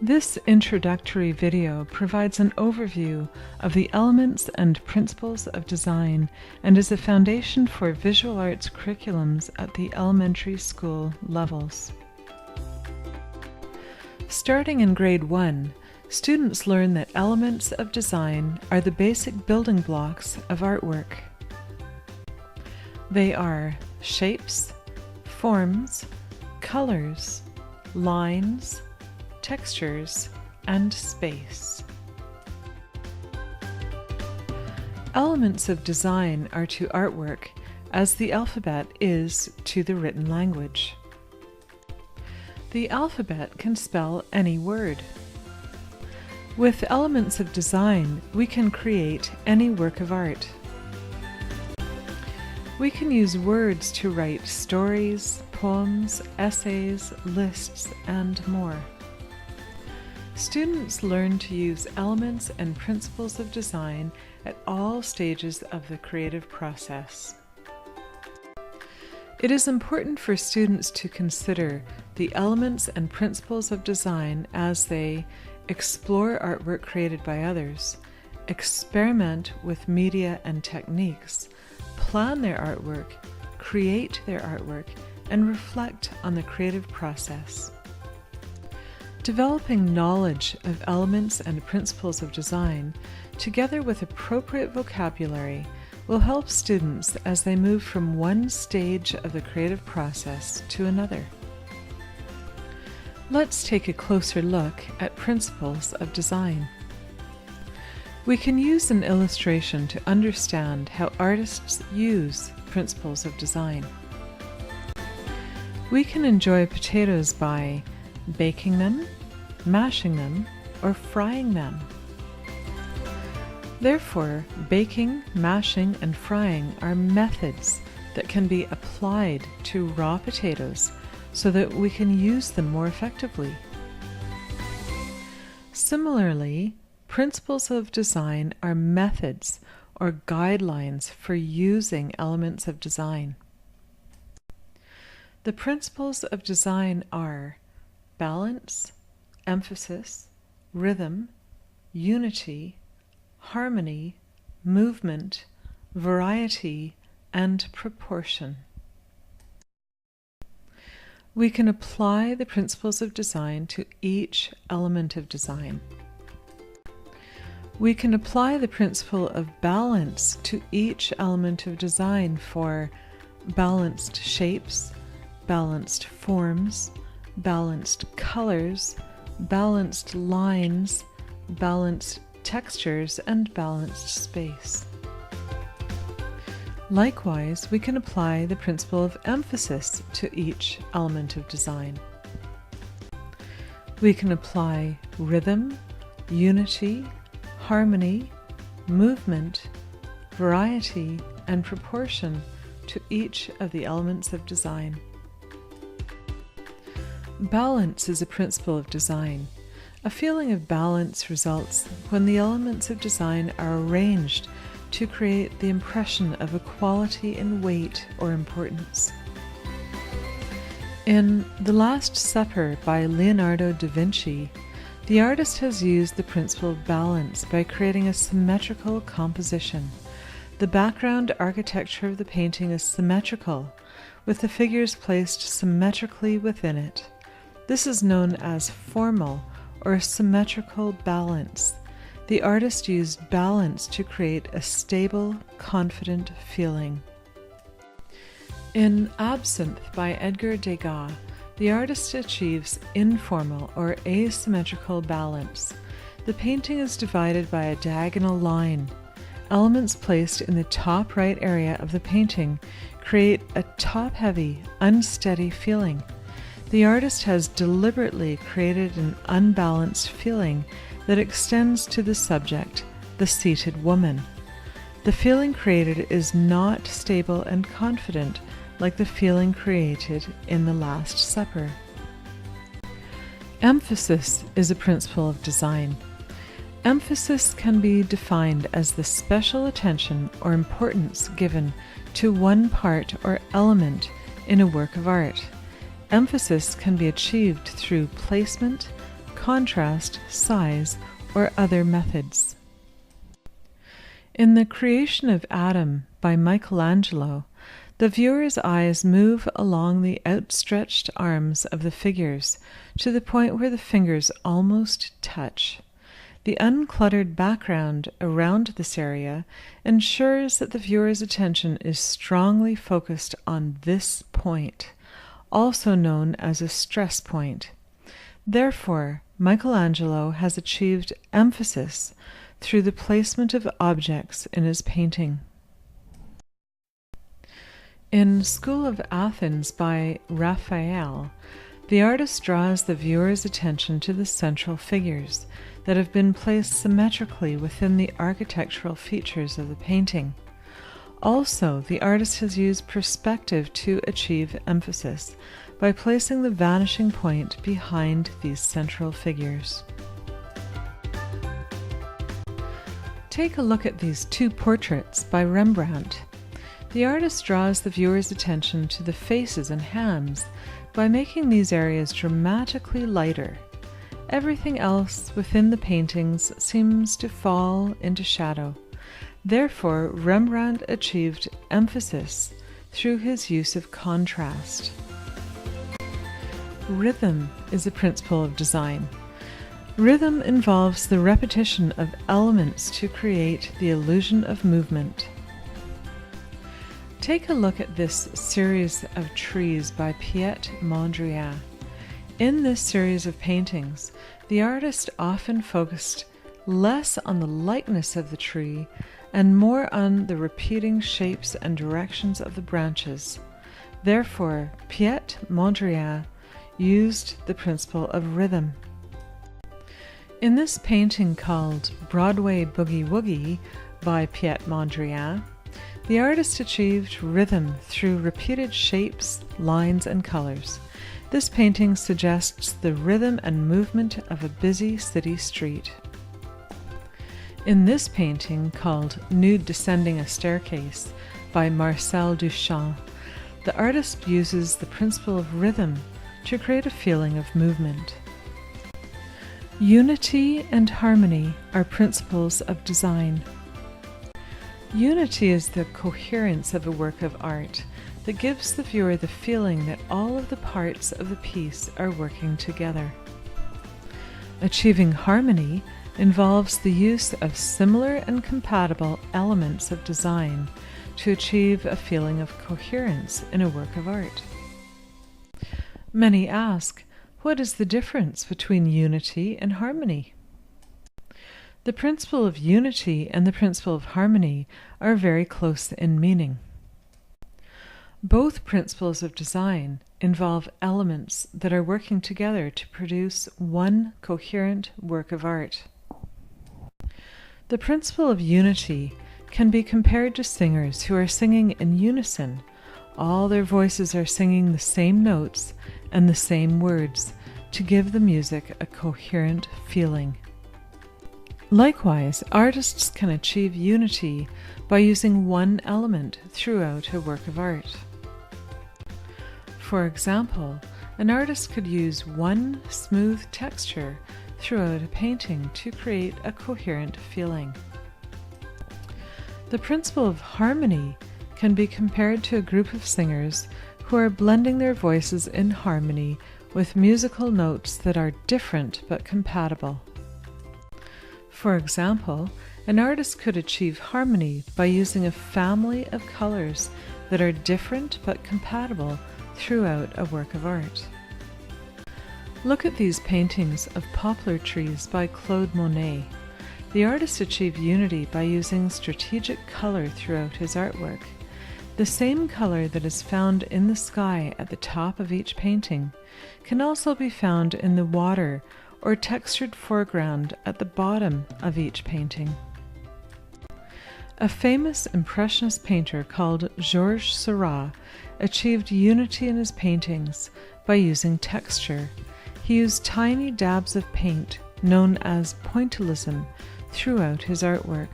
This introductory video provides an overview of the elements and principles of design and is a foundation for visual arts curriculums at the elementary school levels. Starting in grade 1, students learn that elements of design are the basic building blocks of artwork. They are shapes, forms, colors, lines, textures, and space. Elements of design are to artwork as the alphabet is to the written language. The alphabet can spell any word. With elements of design, we can create any work of art. We can use words to write stories, poems, essays, lists, and more. Students learn to use elements and principles of design at all stages of the creative process. It is important for students to consider the elements and principles of design as they explore artwork created by others, experiment with media and techniques, plan their artwork, create their artwork, and reflect on the creative process. Developing knowledge of elements and principles of design, together with appropriate vocabulary, will help students as they move from one stage of the creative process to another. Let's take a closer look at principles of design. We can use an illustration to understand how artists use principles of design. We can enjoy potatoes by baking them, mashing them, or frying them. Therefore, baking, mashing, and frying are methods that can be applied to raw potatoes so that we can use them more effectively. Similarly, principles of design are methods or guidelines for using elements of design. The principles of design are balance, emphasis, rhythm, unity, harmony, movement, variety, and proportion. We can apply the principles of design to each element of design. We can apply the principle of balance to each element of design for balanced shapes, balanced forms, balanced colors, balanced lines, balanced textures, and balanced space. Likewise, we can apply the principle of emphasis to each element of design. We can apply rhythm, unity, harmony, movement, variety, and proportion to each of the elements of design. Balance is a principle of design. A feeling of balance results when the elements of design are arranged to create the impression of equality in weight or importance. In The Last Supper by Leonardo da Vinci, the artist has used the principle of balance by creating a symmetrical composition. The background architecture of the painting is symmetrical, with the figures placed symmetrically within it. This is known as formal or symmetrical balance. The artist used balance to create a stable, confident feeling. In Absinthe by Edgar Degas, the artist achieves informal or asymmetrical balance. The painting is divided by a diagonal line. Elements placed in the top right area of the painting create a top-heavy, unsteady feeling. The artist has deliberately created an unbalanced feeling that extends to the subject, the seated woman. The feeling created is not stable and confident like the feeling created in The Last Supper. Emphasis is a principle of design. Emphasis can be defined as the special attention or importance given to one part or element in a work of art. Emphasis can be achieved through placement, contrast, size, or other methods. In The Creation of Adam by Michelangelo, the viewer's eyes move along the outstretched arms of the figures to the point where the fingers almost touch. The uncluttered background around this area ensures that the viewer's attention is strongly focused on this point, also known as a stress point. Therefore, Michelangelo has achieved emphasis through the placement of objects in his painting. In School of Athens by Raphael, the artist draws the viewer's attention to the central figures that have been placed symmetrically within the architectural features of the painting. Also, the artist has used perspective to achieve emphasis by placing the vanishing point behind these central figures. Take a look at these two portraits by Rembrandt. The artist draws the viewer's attention to the faces and hands by making these areas dramatically lighter. Everything else within the paintings seems to fall into shadow. Therefore, Rembrandt achieved emphasis through his use of contrast. Rhythm is a principle of design. Rhythm involves the repetition of elements to create the illusion of movement. Take a look at this series of trees by Piet Mondrian. In this series of paintings, the artist often focused less on the likeness of the tree and more on the repeating shapes and directions of the branches. Therefore, Piet Mondrian used the principle of rhythm. In this painting called Broadway Boogie Woogie by Piet Mondrian, the artist achieved rhythm through repeated shapes, lines, and colors. This painting suggests the rhythm and movement of a busy city street. In this painting called Nude Descending a Staircase by Marcel Duchamp, the artist uses the principle of rhythm to create a feeling of movement. Unity and harmony are principles of design. Unity is the coherence of a work of art that gives the viewer the feeling that all of the parts of the piece are working together. Achieving harmony involves the use of similar and compatible elements of design to achieve a feeling of coherence in a work of art. Many ask, what is the difference between unity and harmony? The principle of unity and the principle of harmony are very close in meaning. Both principles of design involve elements that are working together to produce one coherent work of art. The principle of unity can be compared to singers who are singing in unison. All their voices are singing the same notes and the same words to give the music a coherent feeling. Likewise, artists can achieve unity by using one element throughout a work of art. For example, an artist could use one smooth texture throughout a painting to create a coherent feeling. The principle of harmony can be compared to a group of singers who are blending their voices in harmony with musical notes that are different but compatible. For example, an artist could achieve harmony by using a family of colors that are different but compatible throughout a work of art. Look at these paintings of poplar trees by Claude Monet. The artist achieved unity by using strategic color throughout his artwork. The same color that is found in the sky at the top of each painting can also be found in the water or textured foreground at the bottom of each painting. A famous Impressionist painter called Georges Seurat achieved unity in his paintings by using texture. He used tiny dabs of paint, known as pointillism, throughout his artwork.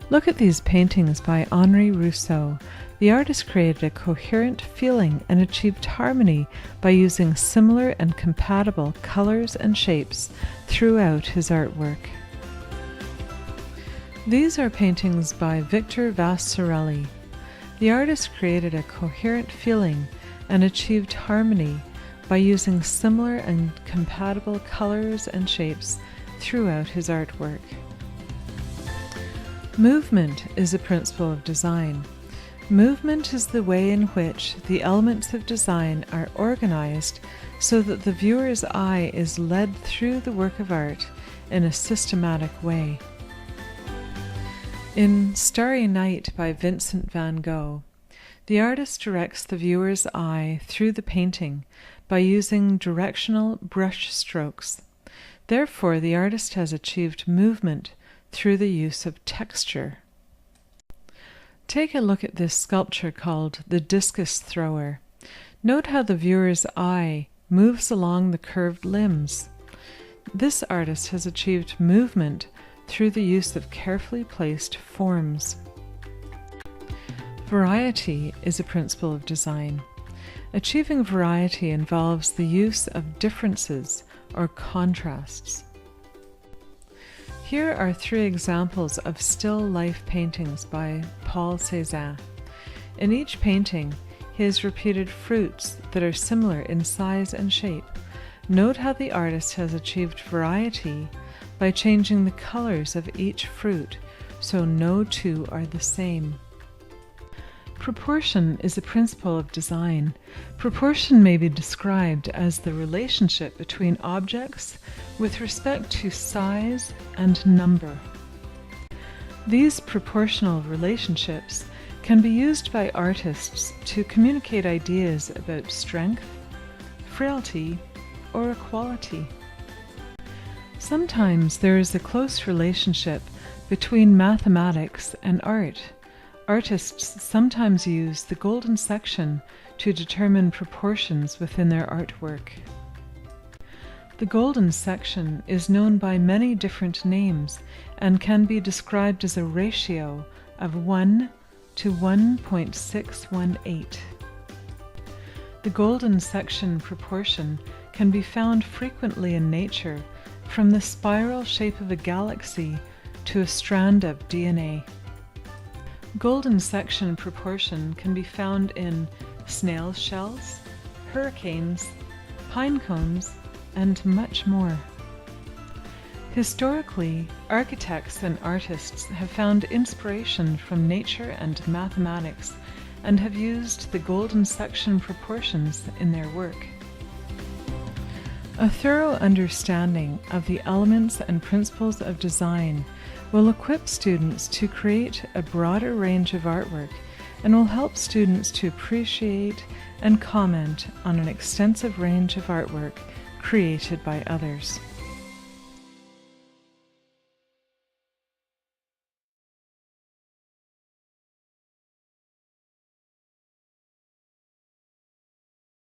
Look at these paintings by Henri Rousseau The artist created a coherent feeling and achieved harmony by using similar and compatible colors and shapes throughout his artwork. These are paintings by Victor Vasarely. The artist created a coherent feeling and achieved harmony by using similar and compatible colors and shapes throughout his artwork. Movement is a principle of design. Movement is the way in which the elements of design are organized so that the viewer's eye is led through the work of art in a systematic way. In Starry Night by Vincent van Gogh, the artist directs the viewer's eye through the painting by using directional brush strokes. Therefore, the artist has achieved movement through the use of texture. Take a look at this sculpture called the Discus Thrower. Note how the viewer's eye moves along the curved limbs. This artist has achieved movement through the use of carefully placed forms. Variety is a principle of design. Achieving variety involves the use of differences or contrasts. Here are 3 examples of still life paintings by Paul Cézanne. In each painting, he has repeated fruits that are similar in size and shape. Note how the artist has achieved variety by changing the colors of each fruit so no two are the same. Proportion is a principle of design. Proportion may be described as the relationship between objects with respect to size and number. These proportional relationships can be used by artists to communicate ideas about strength, frailty, or equality. Sometimes there is a close relationship between mathematics and art. Artists sometimes use the golden section to determine proportions within their artwork. The golden section is known by many different names and can be described as a ratio of 1 to 1.618. The golden section proportion can be found frequently in nature, from the spiral shape of a galaxy to a strand of DNA. Golden section proportion can be found in snail shells, hurricanes, pine cones, and much more. Historically, architects and artists have found inspiration from nature and mathematics and have used the golden section proportions in their work. A thorough understanding of the elements and principles of design will equip students to create a broader range of artwork and will help students to appreciate and comment on an extensive range of artwork created by others.